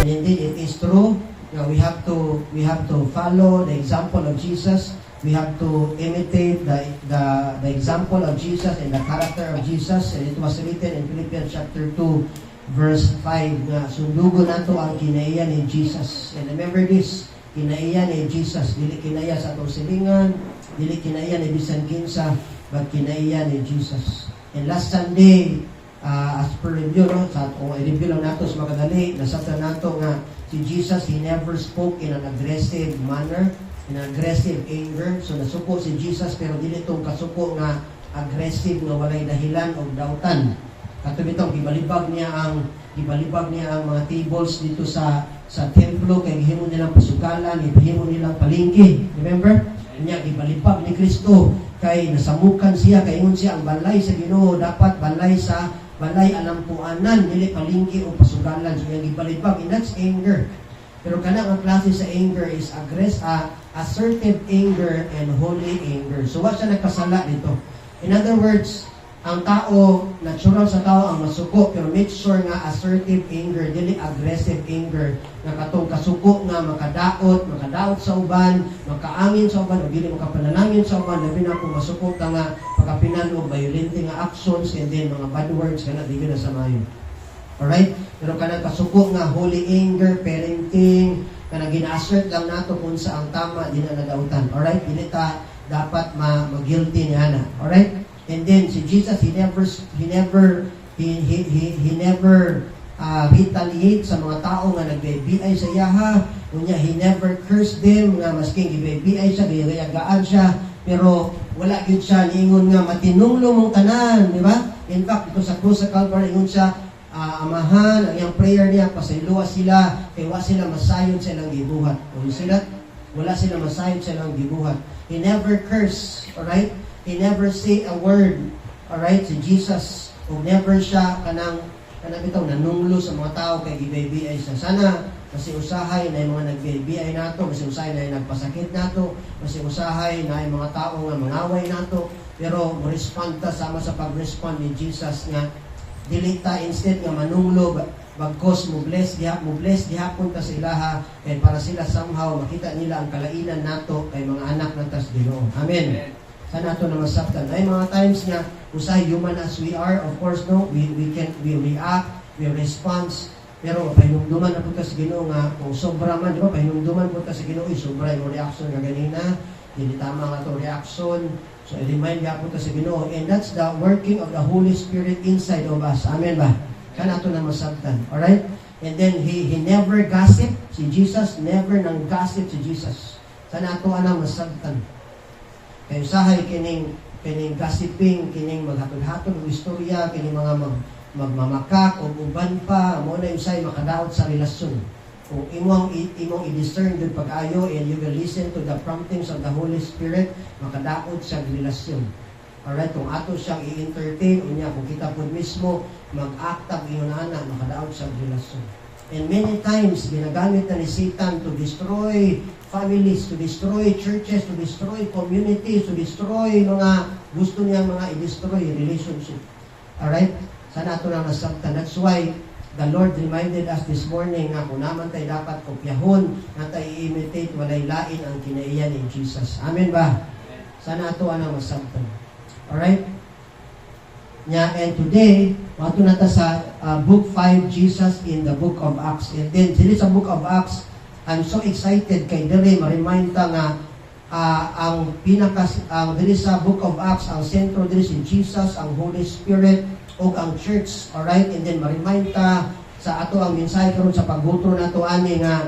indeed, it is true. We have to follow the example of Jesus. We have to imitate the example of Jesus and the character of Jesus. And it was written in Philippians chapter 2, verse 5, na sundugo nato ang kinaiya ni Jesus. And remember this, kinaiya ni Jesus. Dili kinaiya sa atong silingan, dili kinaiya ni bisan kinsa, but kinaiya ni Jesus. And last Sunday, as per review, no, sa i-review lang nato sa makadali, nasabtan nato nga si Jesus, He never spoke in an aggressive manner, in an aggressive anger. So nasuko si Jesus, pero dili itong kasuko nga aggressive nga walay dahilan o dautan. Katulad gibalibag niya ang mga tables dito sa templo, kay gihimo nilang pasugalan, gihimo nilang palingki. Remember? Niya gibalibag ni Kristo kay nasamukan siya, kay ingon siya ang balay sa Ginoo dapat balay alampuanan, dili palingki o pasugalan. So yung gibalibag, and that's anger. Pero kanang ang klase sa anger is assertive anger and holy anger. So what siya nagkasala dito? In other words, ang tao, natural sa tao ang masuko, pero make sure nga assertive anger, dili aggressive anger, na katong kasuko nga makadaot sa uban, makaangin sa uban, o dili makapanalangin sa uban, labi na kung masuko ka nga pagkapinan o violente nga actions, and then mga bad words, kana di na sa mayo. Alright? Pero kanang kasuko nga holy anger, parenting, kanang gina-assert lang nato kung sa ang tama, di na nadautan. Alright? Dili ta dapat mag-guilty niya na. Alright? And then si Jesus, he never retaliate sa mga tao nga nagbibiay sa yaha. Unya, he never cursed them nga masking gibibiay siya, gayagaan siya, pero wala gyud siya niingon nga matinunglo mong tanan, di ba? In fact, ito sa krus sa Calvary, ingon siya, amahan, ang iyang prayer niya, pasayloa sila, kaya wala sila masayod sa ilang gibuhat. O sila, wala sila masayod sa ilang gibuhat. He never curse, alright? He never say a word, alright? Si Jesus, o never siya kanang itong nanunglo sa mga tao kay gibibiay siya. Sana, kasi usahay na yung mga nagbibiay nato, kasi usahay na yung nagpasakit nato, kasi usahay na yung mga tao nga mangaway nato, pero mo-respond ta sama sa pag-respond ni Jesus nga, dili ta instead nga manunglo, bagkos mo bless gihapon ta sa ilaha, kay para sila somehow makita nila ang kalainan nato kay mga anak ng tas Ginoo. Amen. Sana ito na masaktan. Ay mga times nga, usay human as we are, of course, no, we react, we respond, pero pahinumduman na po ta sa Ginoo nga, kung sobra man, di ba, pahinumduman po ta sa Ginoo, sobra yung reaction nga ganina, hindi tama nga ito reaction, so i-remind nga po ta sa Ginoo, and that's the working of the Holy Spirit inside of us. Amen ba? Sana ito na masaktan. Alright? And then, he never gossip. Si Jesus, never nang gossip si Jesus. Sana ito anang masaktan. Kaya usahay kining gossiping, kining maghatod-hatod ng istorya, kining mga magmamakak o uban pa, mo na usay makadaot sa relasyon. Kung imong i-discern yung pag-ayo and you will listen to the promptings of the Holy Spirit, makadaot sa relasyon. Alright, kung ato siyang i-entertain, unya, kung kita po mismo, mag-actab iyon na, makadaot sa relasyon. And many times, ginagamit na ni Satan to destroy families, to destroy churches, to destroy communities, to destroy mga gusto niya mga i-destroy relationship. Alright? Sana ito lang nasabtan. That's why the Lord reminded us this morning nga kung naman tayo dapat kopyahon na tayo i-imitate, walay lain ang kinaiya ni Jesus. Amen ba? Sana ito ang masabtan. Alright? And today, wato na ta sa book 5, Jesus in the book of Acts. And then, sila sa book of Acts, I'm so excited kay dere ma-remind ta nga ang diri sa book of Acts, ang sentro diri si Jesus, ang Holy Spirit o ang church. Alright? And then ma-remind ta sa ato ang mensahe karon sa pagbutro nato ani nga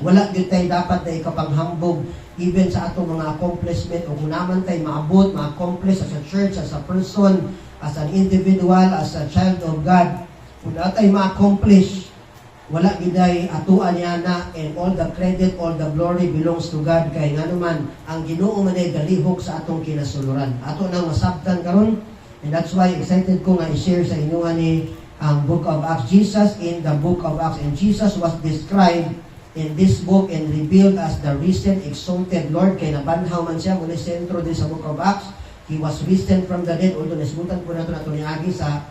wala gyud tay dapat na ikapanghambog even sa ato mga accomplishment o kung naman tay maabot, ma-accomplish as a church, as a person, as an individual, as a child of God. Kung natay ma-accomplish, wala giday atuan niya na, and all the credit, all the glory belongs to God. Kay nga naman, ang Ginoo man ay galihok sa atong kinasuluran. Ato nang masabtan karon, and that's why excited ko nga i-share sa inyo ni ang book of Acts. Jesus in the book of Acts, and Jesus was described in this book and revealed as the risen, exalted Lord. Kay nabanhaw man siya muna sentro din sa book of Acts. He was risen from the dead. Although nasbutan po nato niagi sa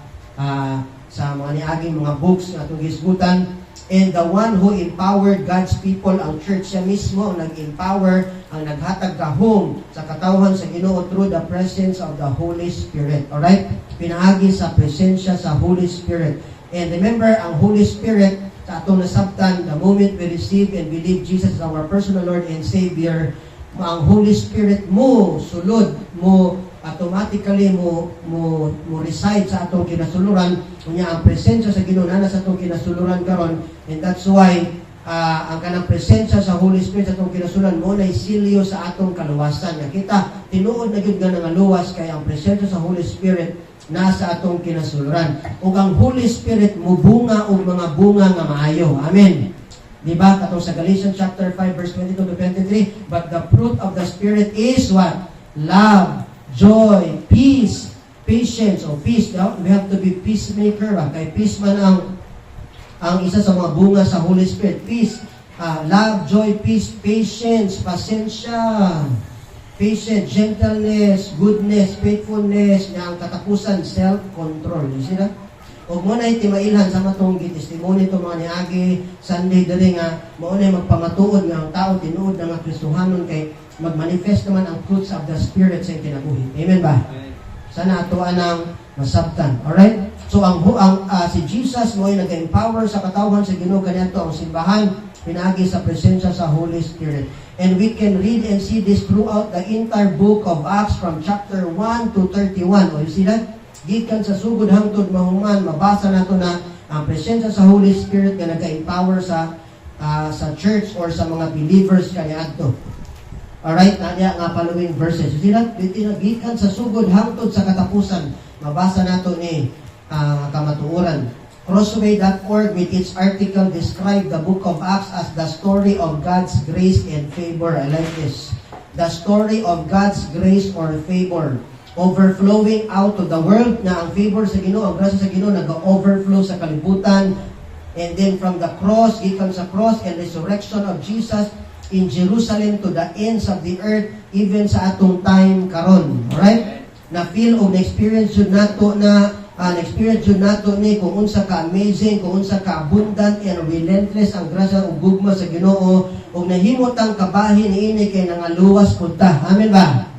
mga niaging mga books na itong gisbutan. And the one who empowered God's people, ang church siya mismo, ang nag-empower, ang naghatag kahong sa katawhan sa Ginoo through the presence of the Holy Spirit. Alright? Pinaagi sa presensya sa Holy Spirit. And remember, ang Holy Spirit, sa atong nasabtan, the moment we receive and believe Jesus as our personal Lord and Savior, ang Holy Spirit mo, sulod, mo, automatically mo reside sa atong kinasuluran, kunya ang presensya sa Ginoo na sa atong kinasuluran karon, and that's why ang kanang presensya sa Holy Spirit sa atong kinasuluran mo na isilyo sa atong kaluwasan. Kita tinuod na gyud nga luwas kay ang presensya sa Holy Spirit nasa atong kinasuluran. Ug ang Holy Spirit mubunga og mga bunga nga maayo. Amen. Diba? Katong sa Galatians chapter 5 verse 22 to 23, but the fruit of the Spirit is what? Love, joy, peace, patience, o peace. We have to be peacemaker. Kay peace man ang isa sa mga bunga sa Holy Spirit. Peace, love, joy, peace, patience, pasensya, patience, gentleness, goodness, faithfulness, nga ang katapusan, self-control. You see that? O muna timailhan sa matong testimony to mga niagi Sunday dali nga mao na magpamatuod nga ang tao tinuod nga Kristohanon kay magmanifest naman ang fruits of the Spirit sa kinabuhi. Amen ba? Sana atoan ang masabtan. Alright? So si Jesus mo ay nag-empower sa katawan sa Ginoo kaniadto ang simbahan pinaagi sa presensya sa Holy Spirit. And we can read and see this throughout the entire book of Acts from chapter 1 to 31. O you see that? Gikan sa sugod hangtod mahuman, mabasa nato na ang presensya sa Holy Spirit nga nag-empower sa church or sa mga believers kaniadto. Alright, nanya nga following verses. Sila gikan sa sugod hangtod sa katapusan. Mabasa nato ni kamatuoran. Crossway.org with its article describe the book of Acts as the story of God's grace and favor. I like this. The story of God's grace or favor. Overflowing out to the world na ang favor sa Ginoo, ang grasya sa Ginoo nag-overflow sa kalibutan. And then from the cross, gikan sa cross and resurrection of Jesus in Jerusalem to the ends of the earth, even sa atong time karon. Alright? Na feel o na-experience yun nato ni kung unsa ka amazing, kung unsa ka abundant and relentless ang grasya ug gugma sa Ginoo ug nahimot ang kabahin niini kay nangaluwas pud ta. Amen ba?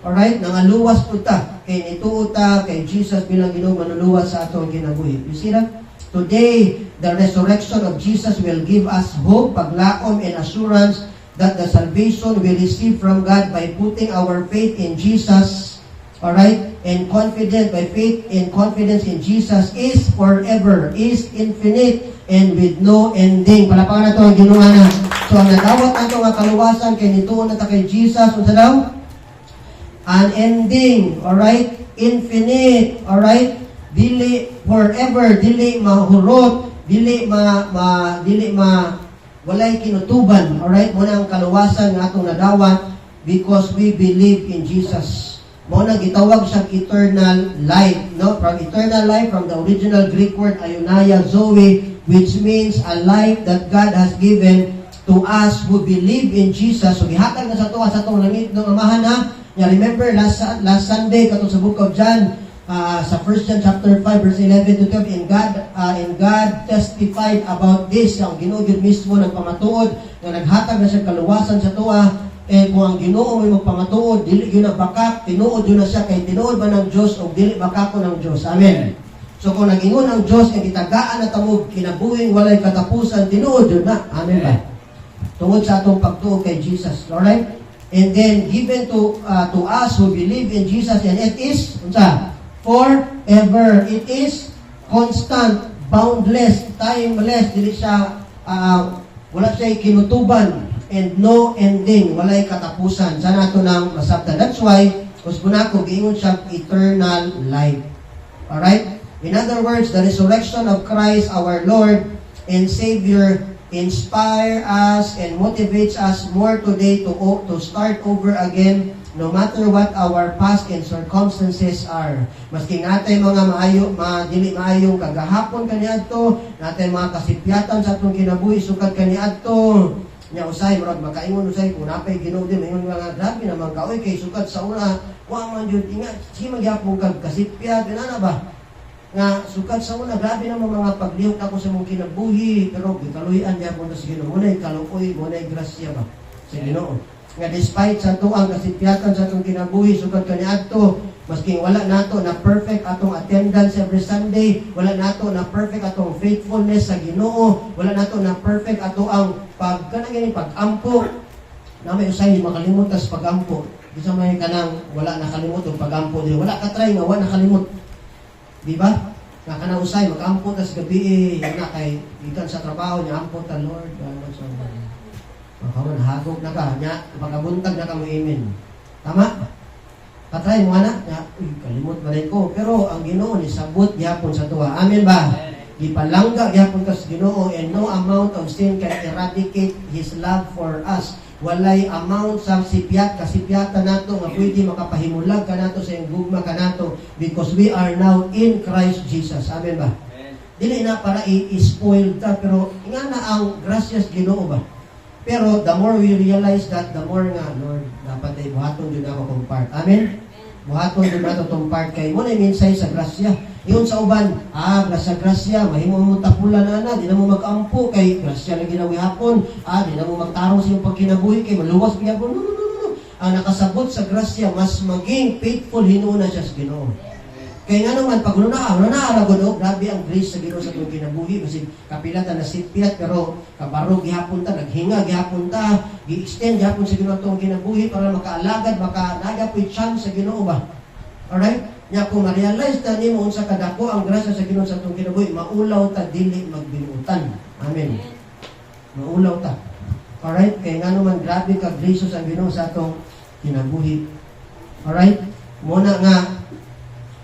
Alright, nangaluwas po ta. Kay nituo ta, kay Jesus bilang Ginoo manuluwas sa atong kinabuhi. You see that? Today, the resurrection of Jesus will give us hope, paglaom, and assurance that the salvation we receive from God by putting our faith in Jesus, alright, and confident, by faith and confidence in Jesus is forever, is infinite, and with no ending. Palapakan na ito ang Ginoo na. So, ang nadawat na ito nga kaluwasan, kay nituo na ta kay Jesus, unsa daw? Unending, alright? Infinite, alright? Dili forever, dili mahurot, dili walay kinutuban, alright? Muna ang kaluwasan nga atong nadawat because we believe in Jesus. Muna gitawag siyang eternal life, no? From eternal life, from the original Greek word ayunaya zoe, which means a life that God has given to us who believe in Jesus. So gihatag na sa tuwa sa atong langit ng amahan ha. Yeah, remember last Sunday katong sa book of John sa 1 John chapter 5 verse 11 to 12 and God testified about this. Ang Ginoo gyud mismo nagpamatuod nga naghatag na siya kaluwasan sa tuwa. Kung ang Ginoo may magpamatuod dili gyud na bakak, tinuod yun na siya kay tinuod ba ng Dios o dili bakako ng Dios. Amen. So kung nag-ingon ang Dios kay gitagaan na tamo kinabuhing walay katapusan, tinuod yun na. Amen ba? Tungod sa atong pagtuo kay Jesus. Alright? And then given to us who believe in Jesus, and it is forever. It is constant, boundless, timeless. Dili siya wala siya kinutuban and no ending, walay katapusan. Sana ito nang masabtan. That's why usbuna ko giingon siya eternal life. Alright? In other words, the resurrection of Christ our Lord and Savior inspire us and motivates us more today to start over again no matter what our past and circumstances are. Maski natay mga dili maayong kagahapon kaniadto, natay mga kasipyatan sa atong kinabuhi sukad kaniadto. Nya usay murag makaingon usay kung napay Ginoo din mayon nga grabe naman kaoy kay sukad sa una wa man jud ingat si magyapon kag kasipyat ana ba. nga sukad sa una grabe na mga paglihok ako sa mong kinabuhi pero gikaluyan niya po sa Ginoo munay kaluoy munay grasya ba sa Ginoo nga despite sa tuang kasipyatan sa atong kinabuhi sukad kaniadto maski wala nato na perfect atong attendance every Sunday wala nato na perfect atong faithfulness sa Ginoo wala nato na perfect ato ang pag-ampo na may usay makalimot tas pag-ampo bisa may kanang wala nakalimot ang pag-ampo di wala ka try nga wala nakalimot. Di ba? Nga ka na usay, mag-ampo tas gabi na kay ikan sa trabaho niya, ampo ta Lord. Makaman, hagog na ka. Nya, pagkabuntag na ka mo amen. Tama? Katry mo anak niya, kalimot ba rin ko. Pero ang Ginoo ni sabot gyapon sa tuwa. Amen ba? Ipalangga gyapon ka sa Ginoo and no amount of sin can eradicate His love for us. Walay amount sa kasipyatan nato nga pwede makapahimulag ka nato sa iyong gugma ka nato because we are now in Christ Jesus. Amen ba? Amen. Dili na para i-spoil ta pero nga na ang gracias Ginoo ba? Pero the more we realize that, the more nga Lord, dapat ay buhaton yun ako kong part. Amen? Buhaton yun nato tong part kay mo na minsay sa grasya. Iyon sa uban, grasya, mahimo mo tapulan na, di na mo mag-ampo, kay grasya na ginawi hapon, di na mo magtarong sa iyong pagkinabuhi, kay maluwas pa hapon, no. Ang nakasabot sa grasya, mas maging faithful, hinuuna siya sa Ginoo. Kaya nga naman, pag lunaa, grabe ang grace sa Ginoo sa iyong kinabuhi, kasi kapilatan na sipyat, pero kabarog gihapon ta, naghinga gihapon ta, gi-extend gihapon sa Ginoo itong kinabuhi, para makaalagad, nagapoy chance sa Ginoo ba? Alright? Nya kung ma-realize ta nimo unsa kadako ang grasya sa Ginoo sa atong kinabuhi, maulaw ta dili magbinutan. Amen. Maulaw ta. Alright? Kaya nga naman grabe ka gracious ang Ginoo sa atong kinabuhi. Alright? Muna nga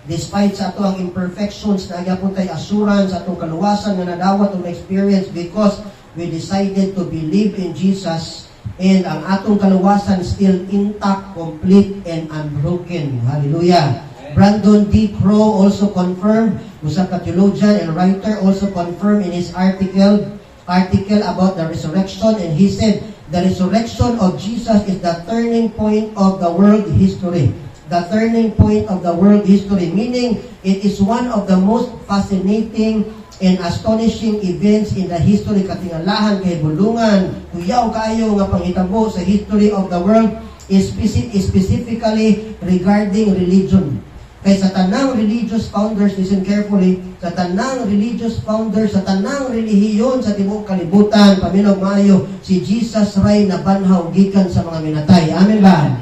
despite sa ato ang imperfections na gyapon tay assurance sa atong kaluwasan nga nadawat og experience because we decided to believe in Jesus and ang atong kaluwasan still intact, complete and unbroken. Hallelujah. Brandon D. Crow also confirmed, usa ka theologian and writer also confirmed in his article about the resurrection, and he said, the resurrection of Jesus is the turning point of the world history. The turning point of the world history, meaning it is one of the most fascinating and astonishing events in the history. Katingalahan kay bulungan, tuyaw kayo nga panghitabo sa history of the world, specifically regarding religion. Kay sa tanang religious founders, listen carefully, sa tanang religious founders, sa tanang relihiyon sa tibuok kalibutan, paminog maayo, si Jesus ray nabanhaw gikan sa mga minatay. Amen ba?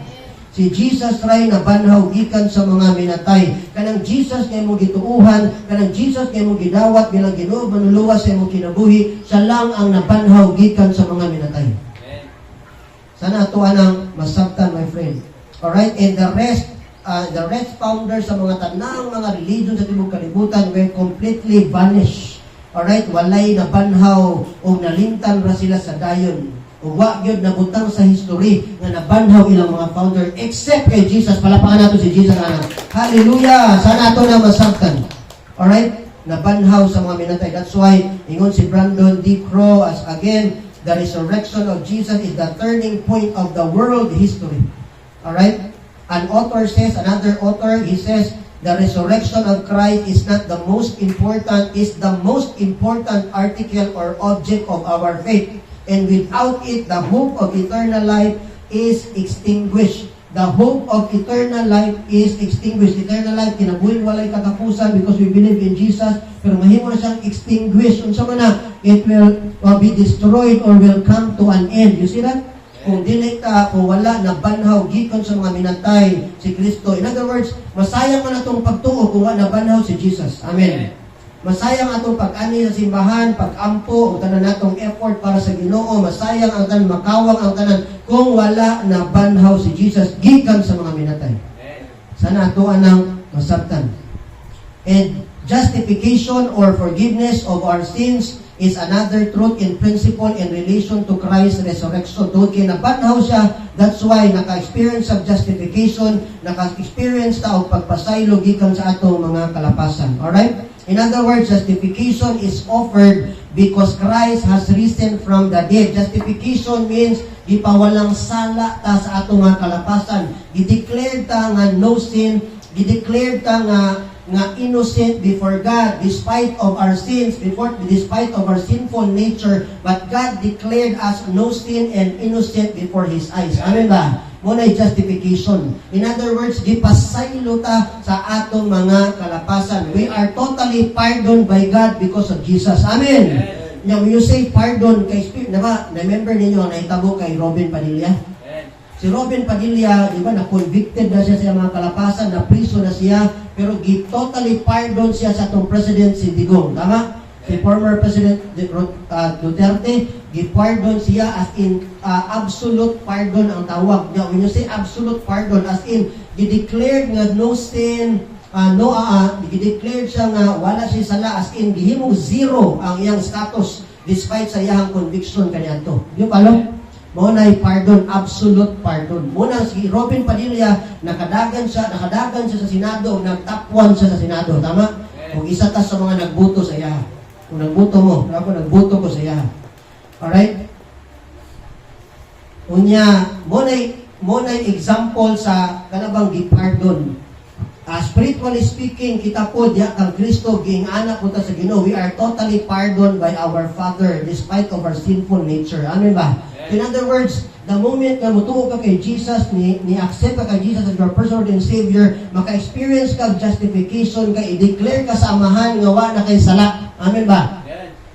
Si Jesus ray nabanhaw gikan sa mga minatay. Kanang Jesus nga mo gituuhan, kanang Jesus nga mo gidawat bilang Ginoo manuluwas sa imong kinabuhi, siya lang ang nabanhaw gikan sa mga minatay. Sana ato anang masabtan, my friend. Alright, and the rest founders sa mga tanang mga religion sa tibuok kalibutan were completely vanished. Alright, walay nabanhaw o nalimtan ra sila sa dayon. O wa gyud nabutang sa history nga nabanhaw ilang mga founder except kay Jesus. Palapakan nato si Jesus ana. Hallelujah! Sana ato na masabtan. Alright, nabanhaw sa mga minatay. That's why ingon si Brandon D. Crow as again, the resurrection of Jesus is the turning point of the world history. Alright? Another author, he says, the resurrection of Christ is not the most important, is the most important article or object of our faith. And without it, the hope of eternal life is extinguished. The hope of eternal life is extinguished. Eternal life, kinabuhin walay katapusan because we believe in Jesus, pero mahimo na siyang extinguished. Unsa man na, it will be destroyed or will come to an end. You see that? Kung dili ta, kung wala na banhaw gikan sa mga minatay si Kristo. In other words, masayang man atong pagtuo kung wala na banhaw si Jesus. Amen. Masayang atong pag-ani sa simbahan, pag-ampo, ang tanan natong effort para sa Ginoo. Masayang ang tanan, makawang ang tanan kung wala na banhaw si Jesus gikan sa mga minatay. Sana ato anang masabtan. And justification or forgiveness of our sins is another truth in principle in relation to Christ's resurrection. Doon kaya nabanhaw siya, that's why naka-experience of justification, naka-experience ta o pagpasaylo gikan sa atong mga kalapasan. Alright? In other words, justification is offered because Christ has risen from the dead. Justification means ipawalang sala ta sa atong mga kalapasan. I-declare ta nga no sin, i-declare ta nga nga innocent before God despite of our sins, despite of our sinful nature, but God declared us no sin and innocent before His eyes. Amen ba? Muna justification. In other words, gipasaylo ta sa atong mga kalapasan. We are totally pardoned by God because of Jesus. Amen. Now, when you say pardon kay Spirit, remember ninyo ang naitabo kay Robin Padilla? Si Robin Padilla, di ba, na-convicted na siya sa mga kalapasan, na-priso na siya, pero totally pardon siya sa atong President si Digong. Tama? Si former President Duterte, gi-pardon siya as in absolute pardon ang tawag. Now, when you say absolute pardon, as in, gi-declared nga no sin, gi-declared siya nga wala siya sala, as in, gihimong zero ang iyang status despite sa iyang conviction kaniadto. Di ba, alam? Muna pardon, absolute pardon. Muna si Robin Padilla, nakadagan siya sa Senado, nag-top 1 siya sa Senado. Tama? Kung isa ta sa mga nagbuto sa iya. Kung nagbuto mo, ako nagbuto ko sa iya. Alright? Unya, muna example sa kanabang gipardon. Spiritually speaking, kita po diya kang Kristo, giing anak po ta sa Ginoo. We are totally pardoned by our Father despite of our sinful nature. Amen ba? In other words, the moment na mutuo ka kay Jesus, ni-accept ka kay Jesus as your personal and Savior, maka-experience ka of justification, ka i-declare ka sa amahan nga wa na kay sala. Amen ba?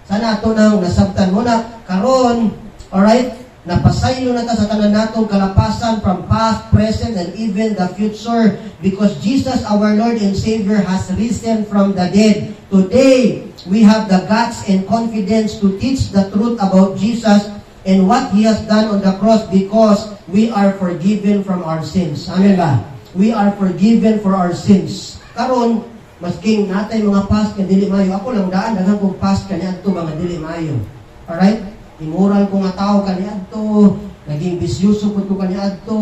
Sana ito nang nasabtan mo na karon, alright, napasaylo na ta sa tanan natong kalapasan from past, present, and even the future because Jesus, our Lord and Savior, has risen from the dead. Today, we have the guts and confidence to teach the truth about Jesus and what He has done on the cross because we are forgiven from our sins. Amen ba? We are forgiven for our sins. Karon, masking natay mga past nga dili maayo. Ako lang daan, daghang kong past kaniadto mga dili maayo. Alright? Immoral ko nga tao kaniadto, naging bisyuso ko kaniadto,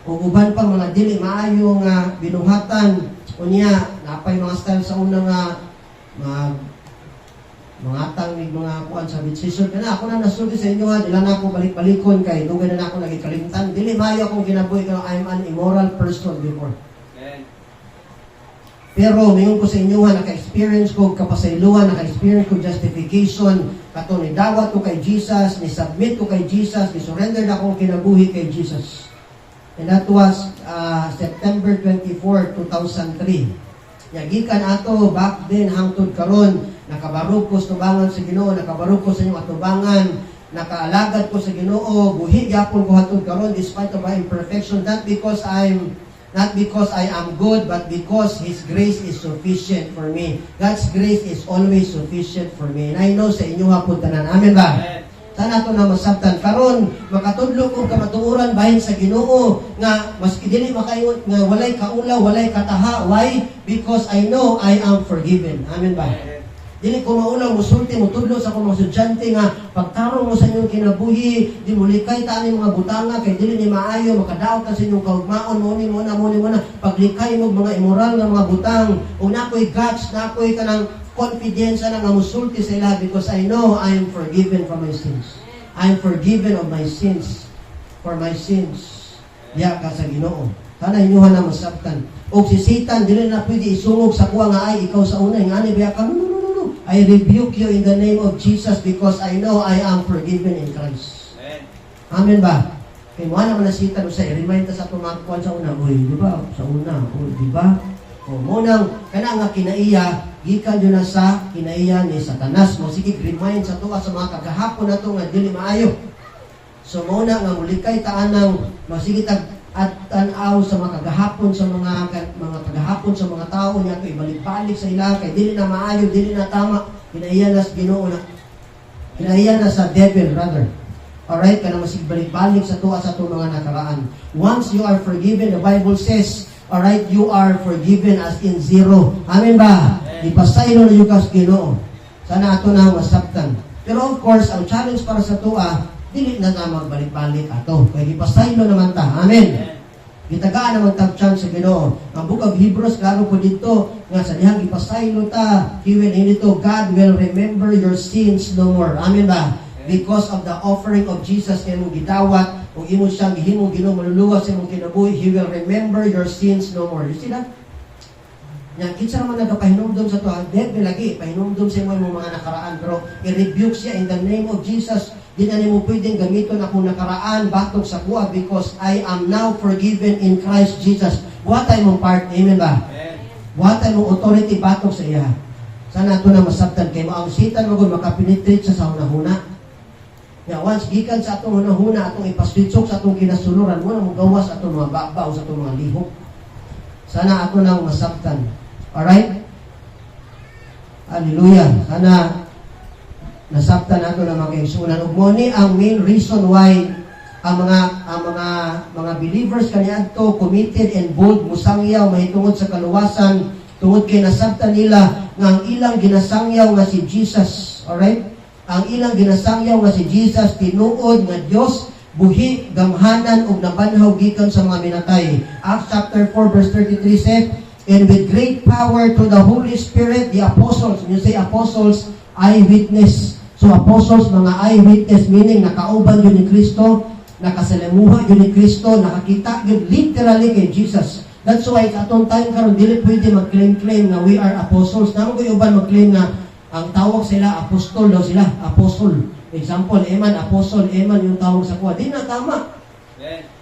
o uban pang mga dili maayo nga binuhatan. Unya, napay mga style sa una nga mga tangig mga kuan sa bitsisyon kana ako na nasulti sa inyo ha, dila na ako balik-balikon kay dugay na ako nagikalimtan dili maayo akong kinabuhi kay I'm an immoral person before. Pero mayon ko sa inyo ha, naka-experience ko kapasayloan, naka-experience ko justification, kato ni dawat ko kay Jesus, ni submit ko kay Jesus, ni surrender na akong kinabuhi kay Jesus. And that was September 24, 2003. Yagikan ato back then hangtod karon nakabarog ko sa tubangan sa Ginoo, nakabarog ko sa inyong atubangan, nakaalagad ko sa Ginoo, buhi gyapon ko hatod karon despite of my imperfection, not because I am good, but because His grace is sufficient for me. God's grace is always sufficient for me. And I know sa inyo hapon tanan. Amen ba? Sana ito na masabtan. Karon makatudlo kong kamatuuran bahin sa Ginoo nga maski dili makaingon nga walay kaulaw, walay kataha. Why? Because I know I am forgiven. Amen ba? Dili ko maulaw, musulti, mutudlo sa akong mga sudyante nga pagtarong mo sa inyong kinabuhi, di mo likay ta ani mga butanga, kay dili ni maayo, makadaot ka sa inyong kaugmaon, muni muna, paglikay mo mga immoral nga mga butang, o nako'y guts, nako'y kanang confidence na nga musulti sa ila because I know I am forgiven from my sins. I am forgiven of my sins, for my sins. Diya ka sa Ginoo. Sana inyuhan na masabtan. O si Satan, dili na pwede isungog sa kuwa nga ay ikaw sa una, nga ni biya ka, no. I rebuke you in the name of Jesus because I know I am forgiven in Christ. Amen ba? Kaya mo naman nasita sa i-remind ta sa tumakuan sa una, oy, di ba? Sa una, oy, di ba? O munang kana nga kinaiya, gikan yun na sa kinaiya ni Satanas. Mo sige remind sa tuwa sa mga kagahapon na to nga dili maayo. So muna nga mulikay taanang masige at tanaw sa mga kagahapon sa mga kagahapon sa mga tao niya ko ibalik-balik sa ila kay dili na maayo, dili na tama, kinaiya na sa Ginoo na kinaiya na sa devil rather. Alright, kana masigbalik-balik sa tuwa sa mga nakaraan. Once you are forgiven, the Bible says, alright, you are forgiven as in zero. Amen ba? Ipasaylo na yung kas Ginoo. Sana ato na masabtan. Pero of course, ang challenge para sa tuwa, dili na ta magbalik-balik ato. Kaya ipasaylo naman ta. Amen. Gitagaan naman ta chance sa Ginoo. Ang Book of Hebrews klaro po dito nga sa dihang ipasaylo ta, He will inito, God will remember your sins no more. Amen ba? Because of the offering of Jesus na imong gidawat o imo siyang gihimong Ginoo maluluwas sa imong kinabuhi, He will remember your sins no more. You see that? Nya kinsa man nagapahinumdum sa to, dead lagi pahinumdum sa imong mga nakaraan, pero i-rebuke siya in the name of Jesus. Di na nimo pwedeng gamiton akong nakaraan batok sa kuha because I am now forgiven in Christ Jesus. Buhatay mong part, amen ba? Buhatay mong authority batok sa iya. Sana ito na masabtan kay mo ang sitan mo makapenetrate sa hunahuna. Ya, once gikan sa atong hunahuna, atong ipaswitsok sa atong kinasuluran, mo na gawas atong mga babaw sa atong mga lihok. Sana ato nang masabtan. Alright? Hallelujah. Sana nasabtan nato na makaigsunan. Ug mo ni ang main reason why ang mga believers kaniadto committed and bold musangyaw mahitungod sa kaluwasan tungod kay nasabtan nila nga ang ilang ginasangyaw nga si Jesus. Alright? Ang ilang ginasangyaw nga si Jesus tinuod nga Dios buhi gamhanan ug nabanhaw gikan sa mga minatay. Acts chapter 4 verse 33 says, and with great power to the Holy Spirit the apostles, when you say apostles, eyewitness. So apostles, mga eyewitness, meaning nakauban yun ni Kristo, nakasalamuha yun ni Kristo, nakakita yun literally kay Jesus. That's why sa atong time karon dili pwede mag-claim na we are apostles. Namo ko uban mag-claim na ang tawag sila apostol daw sila, apostle. Example, Eman apostle, Eman yung tawag sa kuha. Di na tama.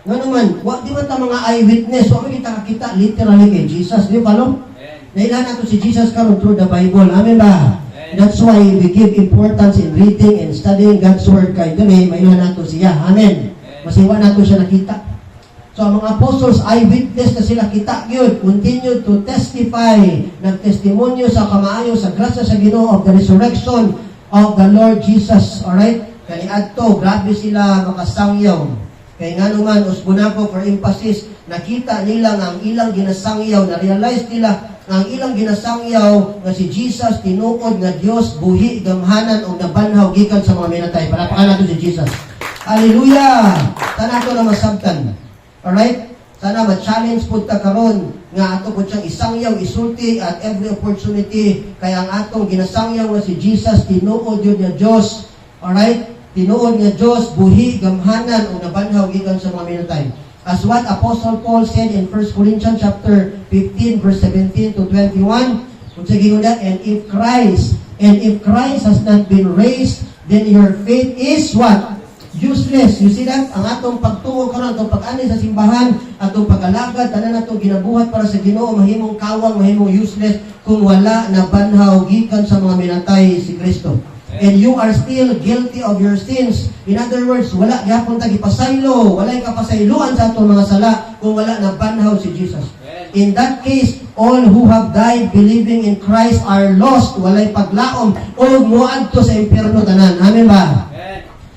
Nga naman, di man ta mga eyewitness, so kita kakita literally kay Jesus. Di ba no? Nailan nato si Jesus karon through the Bible. Amen ba? That's why we give importance in reading and studying God's Word. Kaya doon mailan nato siya. Amen. Masiwa nato siya nakita. So, ang mga apostles, eyewitness na sila kita yun. Continue to testify. Nagtestimonyo sa kamaayo, sa grasya sa Ginoo of the resurrection of the Lord Jesus. Alright? Kaniadto, grabe sila makasangyaw. Kaya nga naman, usbuna ko for emphasis, nakita nila nga ang ilang ginasangyaw, na-realize nila ang ilang ginasangyaw nga si Jesus tinuod nga Dios buhi gamhanan o nabanhaw gikan sa mga minatay. Palapakan nato si Jesus. Hallelujah! Sana ato na masabtan. Alright? Sana ma-challenge po ta karon nga ato po siyang isangyaw, isulti at every opportunity kaya ang atong ginasangyaw nga si Jesus tinuod yun nga Dios. Alright? Tinuod nga Dios buhi gamhanan o nabanhaw gikan sa mga minatay. As what Apostle Paul said in 1 Corinthians chapter 15 verse 17 to 21, kung sige nga, and if Christ has not been raised, then your faith is what? Useless. You see that? Ang atong pagtuo karon, atong pag-ani sa simbahan, atong pag-alagad, tanan atong ginabuhat para sa Ginoo, mahimong kawang, mahimong useless kung wala na banhaw gikan sa mga minatay si Kristo. And you are still guilty of your sins. In other words, wala gyapon ta gipasaylo, wala kapasayloan sa atong mga sala kung wala na banhaw si Jesus. In that case, all who have died believing in Christ are lost, walay paglaom o muadto sa impierno tanan. Amen ba?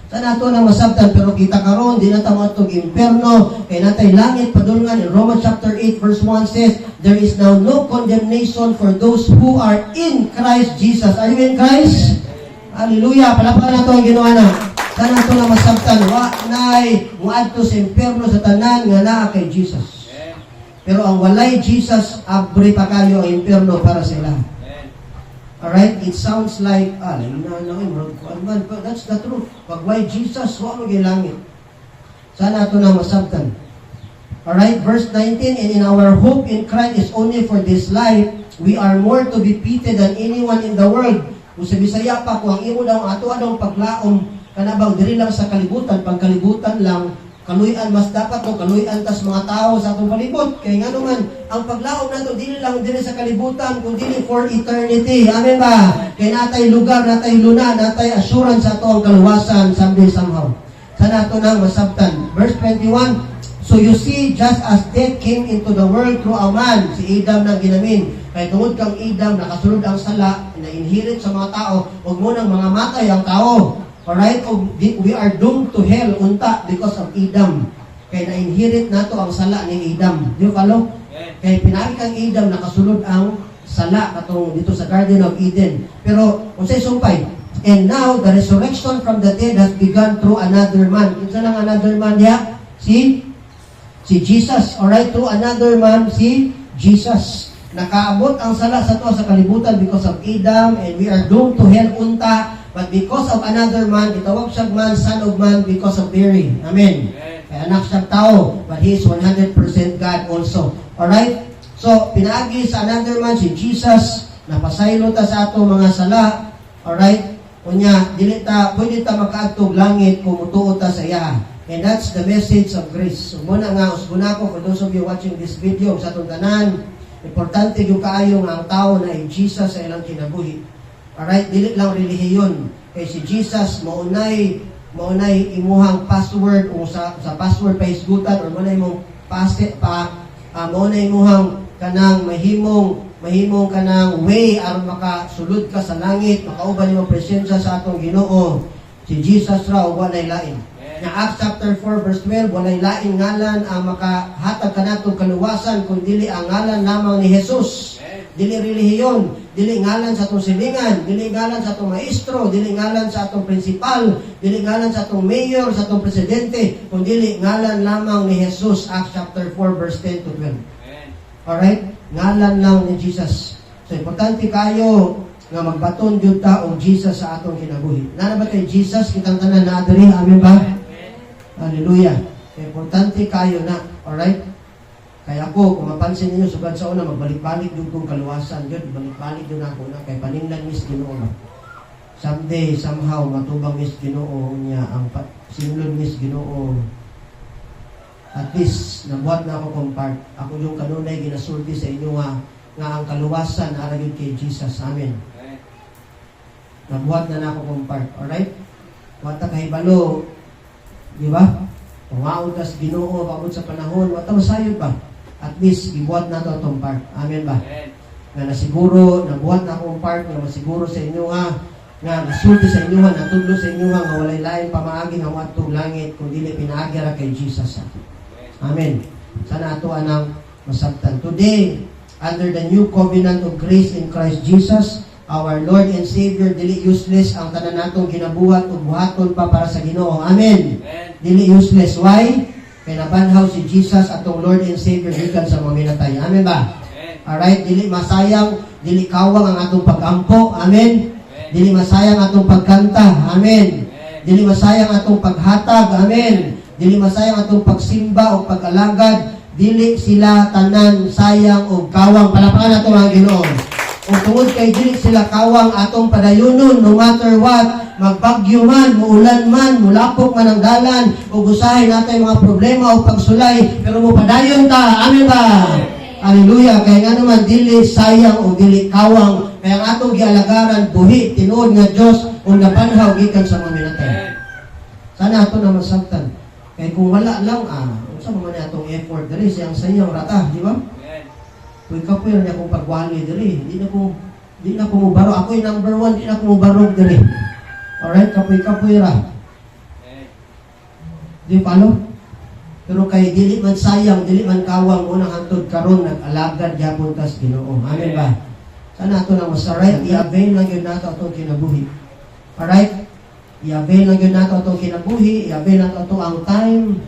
Sana ato na masabtan, pero kita karon di na ta moadtog impierno kay natay langit padulngan. In Romans chapter 8 verse 1 says, there is now no condemnation for those who are in Christ Jesus. Are you in Christ? Hallelujah! Palapakan na ito ang ginawa na. Sana ito na masabtan. Na'y muadto sa impierno sa tanan nga naa kay Jesus. Pero ang walay Jesus, abre pa kayo ang impierno para sila. Alright? It sounds like, that's the truth. Pag walay Jesus, wala mo langit. Sana ito na masabtan. Alright? Verse 19, and in our hope in Christ is only for this life, we are more to be pitied than anyone in the world. Kung sa Bisaya pa, kung ang imo daw ato adong paglaom kanabang diri lang sa kalibutan, pagkalibutan lang, kaluyan mas dapat o kaluyan tas mga tao sa atong palibot. Kaya nga naman, ang paglaom nato dili lang diri sa kalibutan, kundi for eternity. Amen ba? Kaya natay lugar, natay luna, natay assurance sa ato ang kaluwasan someday somehow. Sana ato nang masabtan. Verse 21, so you see, just as death came into the world through a man, si Adam na ginamin. Kaya tungod kang Adam, nakasunod ang sala, na-inherit sa mga tao, huwag mo nang mga matay ang tao. Alright? We are doomed to hell, unta, because of Adam. Kaya na-inherit nato ang sala ni Adam. Di ba kalo? Kaya pinari kang Adam, nakasunod ang sala katong dito sa Garden of Eden. Pero, kung sa'y sumpay, and now, the resurrection from the dead has begun through another man. Kinsa lang another man niya? Si Jesus. Alright? Through another man, si Jesus. Nakaabot ang sala sa to sa kalibutan because of Adam, and we are doomed to hell unta, but because of another man, gitawag siya man, son of man, because of Mary. Amen. Kaya anak siya tao, but he is 100% God also. Alright? So, pinaagi sa another man si Jesus, napasaylo ta sa ato mga sala. Alright? Unya, pwede ta makaadtog langit kung mutuo ta sa iya. And that's the message of grace. So, muna nga, usbuna ko, for those of you watching this video, sa atong tanan, importante yung kaayo nga ang tao na ay Jesus sa ilang kinabuhi. Alright? Dili lang relihiyon. Kay si Jesus, maunay imuhang password o sa password pa hisgutan or maunay mong maunay imuhang kanang mahimong kanang way aron makasulod ka sa langit, makauban nimo presensya sa atong Ginoo. Si Jesus raw walay lain. Na Acts chapter 4 verse 12, walay lain ngalan ang makahatag kanatong kaluwasan kun dili ang ngalan lamang ni Jesus. Dili relihiyon, dili ngalan sa atong silingan, dili ngalan sa atong maestro, dili ngalan sa atong principal, dili ngalan sa atong mayor, sa atong presidente, kundi dili ngalan lamang ni Jesus. Acts chapter 4 verse 10 to 12. Alright? Ngalan lang ni Jesus. So, importante kayo nga magbaton jud ta og Jesus sa atong kinabuhi. Nana ba kay Jesus kitang tanan na diri? Amen ba? Hallelujah. Importante kayo na. Alright? Kaya ako, kung mapansin niyo, sugad sa una, magbalik-balik yung kong kaluwasan yun. Balik-balik yun ako na kay paninglan mis Ginoo. Someday, somehow, matubang mis Ginoo niya, ang sinulod mis Ginoo. At least, nabuhat na ako kong part. Ako yung kanunay ginasulti sa inyo nga ang kaluwasan na aragin kay Jesus. Amen. Nabuhat na ako kong part. Alright? Wata kahibalo, di ba? Tumaon kas Ginoo, pagod sa panahon, wata masayod ba? At least, ibuhat na ito itong part. Amen ba? Nga nasiguro, nabuhat na akong part, nga masiguro sa inyo nga nasulti sa inyo natudlo sa inyo nga walay lain pamaagi ng watong langit, kung dili pinaagira kay Jesus. Amen. Sana ato anang masabtan. Today, under the new covenant of grace in Christ Jesus, our Lord and Savior, dili useless ang tanan natong ginabuhat ug buhaton pa para sa Ginoo. Amen. Dili useless. Why? Kaya nabanhaw si Jesus atong Lord and Savior gikan sa mga minatay. Amen ba? Alright, dili masayang, dili kawang ang atong pag-ampo. Amen. Dili masayang atong pagkanta. Amen. Dili masayang atong paghatag. Amen. Dili masayang atong pagsimba o pag-alagad. Dili sila tanan sayang o kawang. Palapakan nato mga Ginoo. O tungod kay dili sila kawang atong padayunon, no matter what, magbagyo man, muulan man, mulapok man ang dalan, o gusahin natin mga problema o pagsulay, pero mo padayon ta. Amen ba? Hallelujah. Kaya nga naman, dili sayang o dili kawang, kaya ang atong gialagaran, buhi, tinuod nga Diyos, o napanhaw, gikan sa mga minatay. Sana ato na masabtan. Kaya kung wala lang, saan mo man atong effort, dali siyang sayang rata, di ba? Kung kapoy niya akong pagwali diri, di na ko mubaro. Ako yung number 1, di na ko mubarog diri. Alright, kapoy ra. Di palo? Pero kay dili man sayang, dili man kawang unang hantod karon nag-alagad gyapon tas Ginoo. Amen ba? Sana ato na masaray, i-avail lang yun nato atong kinabuhi. Alright? I-avail lang yun nato atong kinabuhi, i-avail nato ato ang time.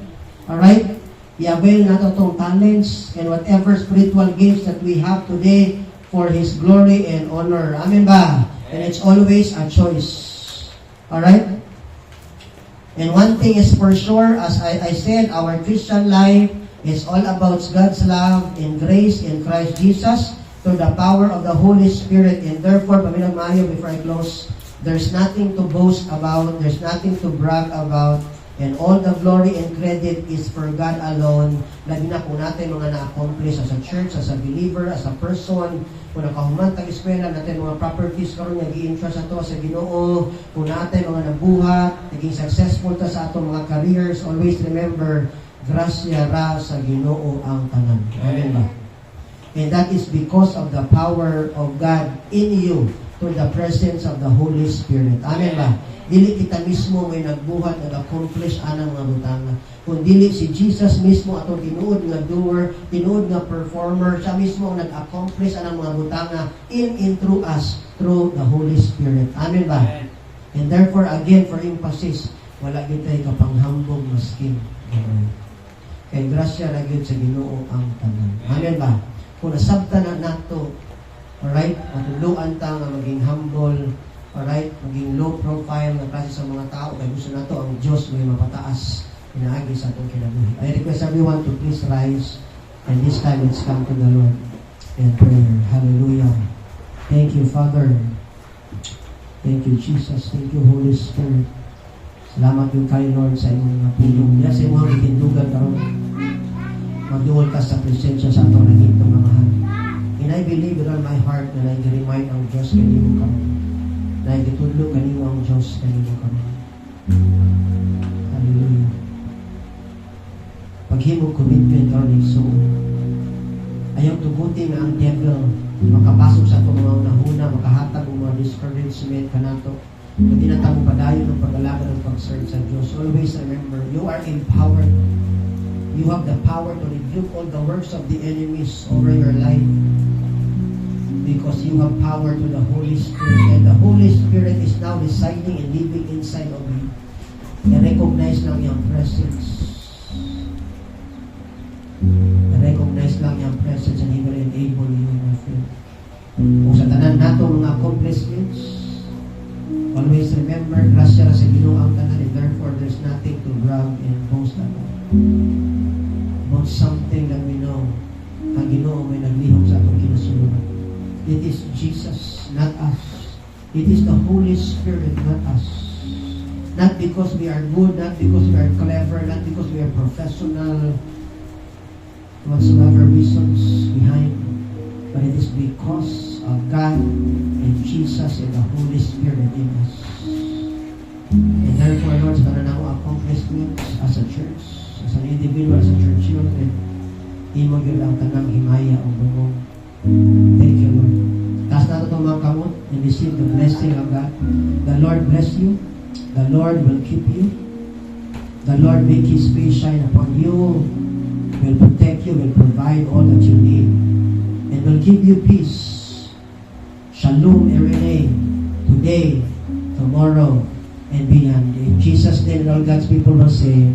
Alright? I-avail nato itong talents and whatever spiritual gifts that we have today for His glory and honor. Amen ba? And it's always a choice. Alright? And one thing is for sure, as I said, our Christian life is all about God's love and grace in Christ Jesus through the power of the Holy Spirit. And therefore, pamilang maayo before I close, there's nothing to boast about, there's nothing to brag about, and all the glory and credit is for God alone. Labi na kung natin mga na-accomplish as a church, as a believer, as a person, kung nakahuman tag-eskwela, natin mga properties karon nga gi-entrust ato sa Ginoo, kung natin mga nabuhat, naging successful ta sa atong mga careers, always remember, grasya ra sa Ginoo ang tanan. Amen ba? And that is because of the power of God in you through the presence of the Holy Spirit. Amen ba? Dili kita mismo may nagbuhat, nag-accomplish anang mga butanga. Kung dili si Jesus mismo atong tinuod nga doer, tinuod nga performer, siya mismo ang nag-accomplish anang mga butanga in and through us, through the Holy Spirit. Amen ba? And therefore, again, for emphasis, wala kita'y kapanghambog maskin. Kay grasya na gyud sa Ginoo ang tanan. Amen ba? Kung nasabtan na nato, alright, matuluan ta nga maging humble, alright, maging low profile na klase sa mga tao, kaya gusto na to ang Diyos may mapataas inaagi sa atong kinabuhi. I request everyone to please rise, and this time it's come to the Lord. in prayer. Hallelujah. Thank you, Father. Thank you, Jesus. Thank you, Holy Spirit. Salamat yung kayo, Lord, sa imong mga pulong. Yan sa imong itindugan karon. Magduol ka sa presensya sa atong nagintong mga mahal. And I believe with all my heart na nag-remind ang Diyos kanimo karon. Nag-itudlo kanimo ang Diyos kanimo karon. Hallelujah. Paghimog commitment karon so ayaw tugutin nga ang devil makapasok sa itong mga unahuna, makahatag ng mga discouragement kanato. Kung tinatang padayon ng pag-alaga ng pag-serve sa Diyos, always remember, you are empowered. You have the power to rebuke all the works of the enemies over your life because you have power to the Holy Spirit, and the Holy Spirit is now residing and living inside of you. I-recognize lang yung presence. I-recognize lang yung presence, and He will enable you, my friend. Kung sa tanan nato mga accomplishments, always remember, grasya sa Ginoo ang tanan, and therefore there's nothing to brag and boast about. About something that we know, ang Ginoo may naglihok sa atong kinasulungan. It is Jesus, not us. It is the Holy Spirit, not us. Not because we are good, not because we are clever, not because we are professional, whatsoever reasons behind, but it is because of God and Jesus and the Holy Spirit in us. And therefore, Lord, sa tanan ako accomplishments as a church, as an individual, as a church children, imo yun ang tanang himaya o bungong. Thank you, Lord. Taas nato itong mga kamot and receive the blessing of God. The Lord bless you. The Lord will keep you. The Lord make His face shine upon you, will protect you, will provide all that you need, and will give you peace. Shalom every day, today, tomorrow, and beyond. In Jesus' name, all God's people will say,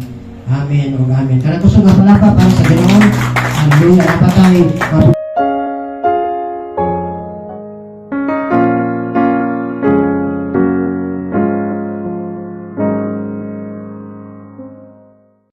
Amen or Amen. Kaya kusog nga palapa para sa Ginoo. Hallelujah. Dapat tayo